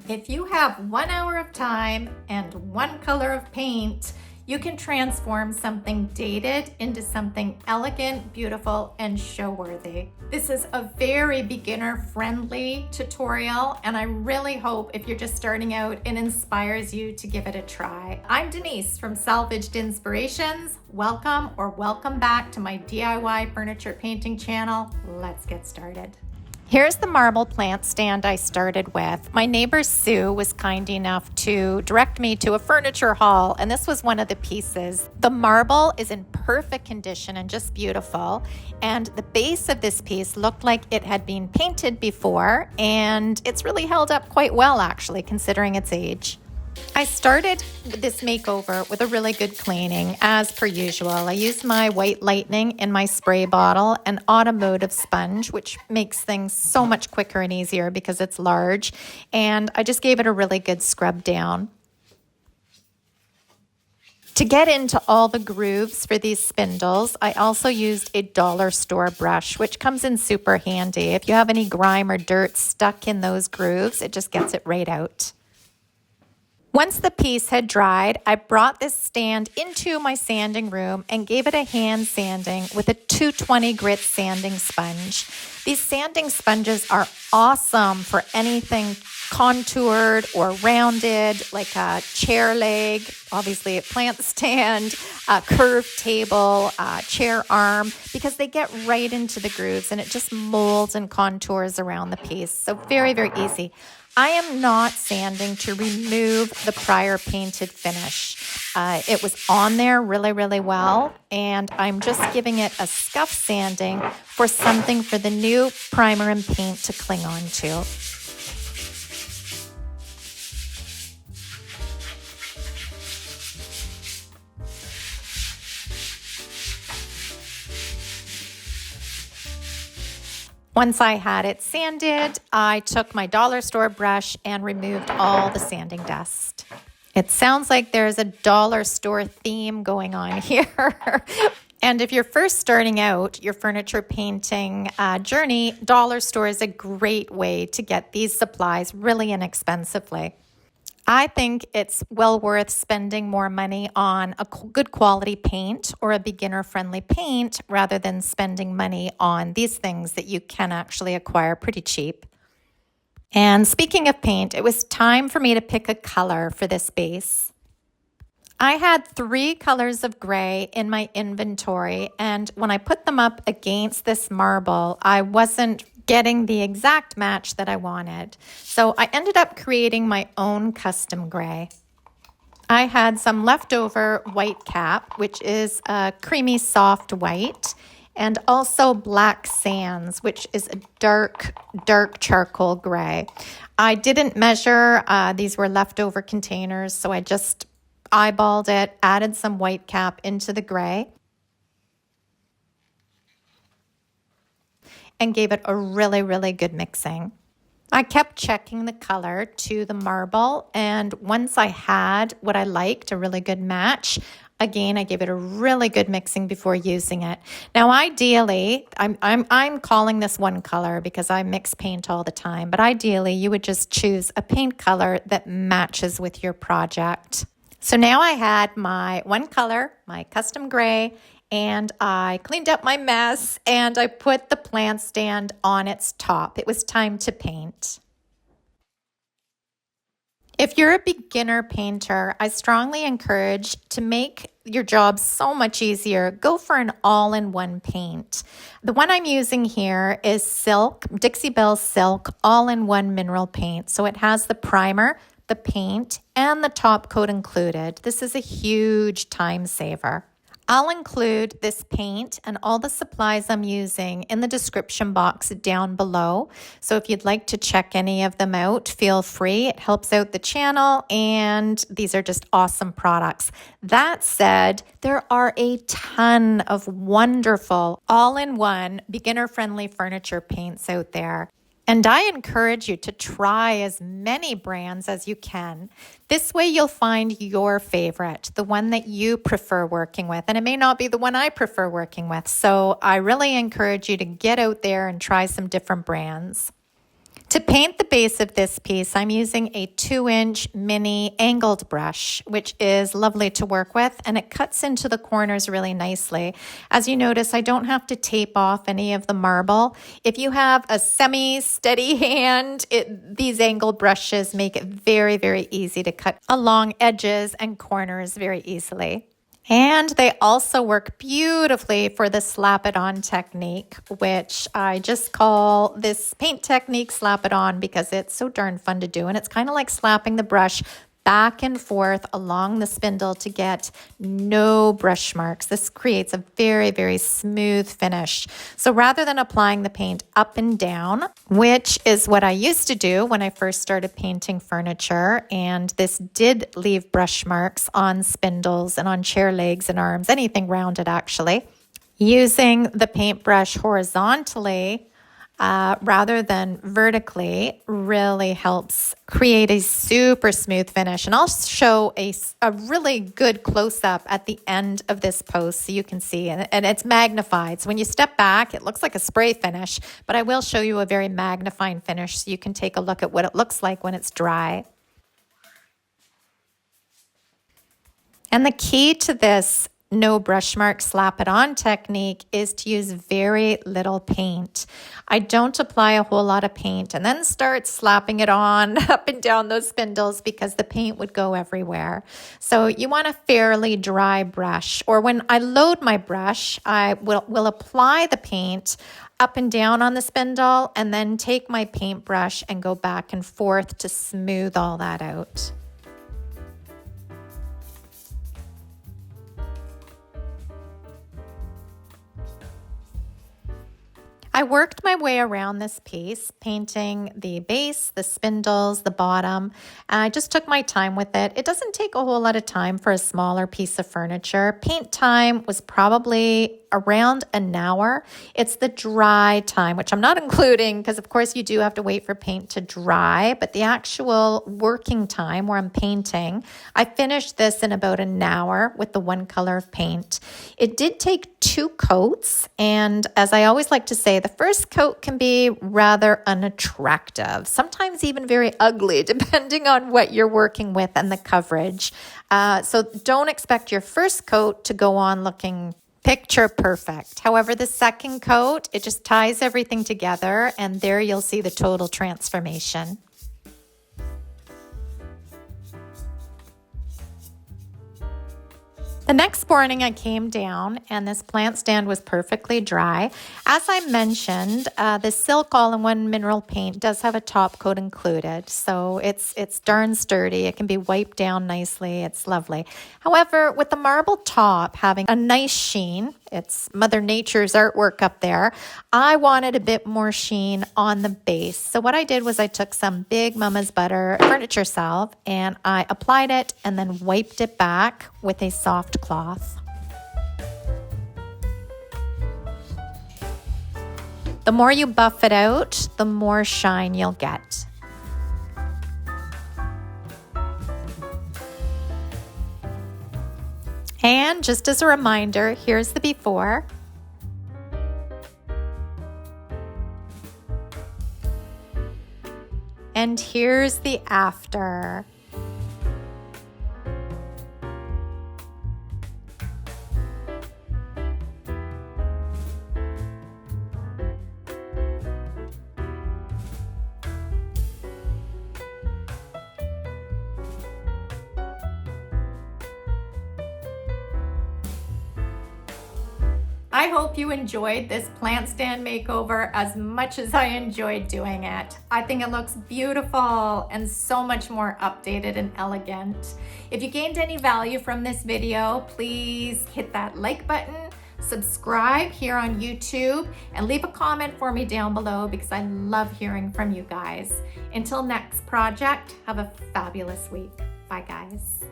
If you have 1 hour of time and one color of paint, you can transform something dated into something elegant, beautiful, and show-worthy. This is a very beginner-friendly tutorial, and I really hope if you're just starting out, it inspires you to give it a try. I'm Denise from Salvaged Inspirations. Welcome or welcome back to my DIY furniture painting channel. Let's get started. Here's the marble plant stand I started with. My neighbor Sue was kind enough to direct me to a furniture haul, and this was one of the pieces. The marble is in perfect condition and just beautiful, and the base of this piece looked like it had been painted before, and it's really held up quite well actually, considering its age. I started this makeover with a really good cleaning, as per usual. I used my white lightning in my spray bottle, an automotive sponge, which makes things so much quicker and easier because it's large, and I just gave it a really good scrub down. To get into all the grooves for these spindles, I also used a dollar store brush, which comes in super handy. If you have any grime or dirt stuck in those grooves, it just gets it right out. Once the piece had dried, I brought this stand into my sanding room and gave it a hand sanding with a 220 grit sanding sponge. These sanding sponges are awesome for anything contoured or rounded, like a chair leg, obviously a plant stand, a curved table, a chair arm, because they get right into the grooves and it just molds and contours around the piece. So very, very easy. I am not sanding to remove the prior painted finish. It was on there really, really well, and I'm just giving it a scuff sanding for something for the new primer and paint to cling on to. Once I had it sanded, I took my dollar store brush and removed all the sanding dust. It sounds like there's a dollar store theme going on here. And if you're first starting out your furniture painting journey, dollar store is a great way to get these supplies really inexpensively. I think it's well worth spending more money on a good quality paint or a beginner-friendly paint rather than spending money on these things that you can actually acquire pretty cheap. And speaking of paint, it was time for me to pick a color for this base. I had 3 colors of gray in my inventory, and when I put them up against this marble, I wasn't getting the exact match that I wanted. So I ended up creating my own custom gray. I had some leftover white cap, which is a creamy soft white, and also black sands, which is a dark charcoal gray. I didn't measure, these were leftover containers, so I just eyeballed it, added some white cap into the gray, and gave it a really, really good mixing. I kept checking the color to the marble, and once I had what I liked, a really good match, again, I gave it a really good mixing before using it. Now, ideally, I'm calling this one color because I mix paint all the time, but ideally, you would just choose a paint color that matches with your project. So now I had my one color, my custom gray, and I cleaned up my mess and I put the plant stand on its top. It was time to paint. If you're a beginner painter, I strongly encourage to make your job so much easier, go for an all-in-one paint. The one I'm using here is Silk, Dixie Belle Silk all-in-one mineral paint. So it has the primer, the paint, and the top coat included. This is a huge time saver. I'll include this paint and all the supplies I'm using in the description box down below. So if you'd like to check any of them out, feel free. It helps out the channel, and these are just awesome products. That said, there are a ton of wonderful all-in-one beginner-friendly furniture paints out there. And I encourage you to try as many brands as you can. This way you'll find your favorite, the one that you prefer working with. And it may not be the one I prefer working with. So I really encourage you to get out there and try some different brands. To paint the base of this piece, I'm using a 2-inch mini angled brush, which is lovely to work with, and it cuts into the corners really nicely. As you notice, I don't have to tape off any of the marble. If you have a semi-steady hand, these angled brushes make it very, very easy to cut along edges and corners very easily. And they also work beautifully for the slap it on technique, which I just call this paint technique slap it on because it's so darn fun to do. And it's kind of like slapping the brush back and forth along the spindle to get no brush marks. This creates a very, very smooth finish. So rather than applying the paint up and down, which is what I used to do when I first started painting furniture, and this did leave brush marks on spindles and on chair legs and arms, anything rounded actually, using the paintbrush horizontally rather than vertically really helps create a super smooth finish. And I'll show a really good close-up at the end of this post so you can see, and it's magnified. So when you step back, it looks like a spray finish, but I will show you a very magnifying finish so you can take a look at what it looks like when it's dry. And the key to this no brush mark slap it on technique is to use very little paint. I don't apply a whole lot of paint and then start slapping it on up and down those spindles because the paint would go everywhere. So you want a fairly dry brush, or when I load my brush, I will apply the paint up and down on the spindle and then take my paintbrush and go back and forth to smooth all that out. I worked my way around this piece, painting the base, the spindles, the bottom, and I just took my time with it. It doesn't take a whole lot of time for a smaller piece of furniture. Paint time was probably around an hour. It's the dry time, which I'm not including because of course you do have to wait for paint to dry, but the actual working time where I'm painting, I finished this in about an hour with the one color of paint. It did take 2 coats, and as I always like to say, the first coat can be rather unattractive, sometimes even very ugly, depending on what you're working with and the coverage. So don't expect your first coat to go on looking picture perfect. However, the second coat, it just ties everything together, and there you'll see the total transformation. The next morning I came down and this plant stand was perfectly dry. As I mentioned, the Silk All-in-One Mineral Paint does have a top coat included, so it's darn sturdy. It can be wiped down nicely. It's lovely. However, with the marble top having a nice sheen, it's Mother Nature's artwork up there, I wanted a bit more sheen on the base. So what I did was I took some Big Mama's Butter furniture salve and I applied it and then wiped it back with a soft cloth. The more you buff it out, the more shine you'll get. And just as a reminder, here's the before. And here's the after. I hope you enjoyed this plant stand makeover as much as I enjoyed doing it. I think it looks beautiful and so much more updated and elegant. If you gained any value from this video, please hit that like button, subscribe here on YouTube, and leave a comment for me down below because I love hearing from you guys. Until next project, have a fabulous week. Bye guys.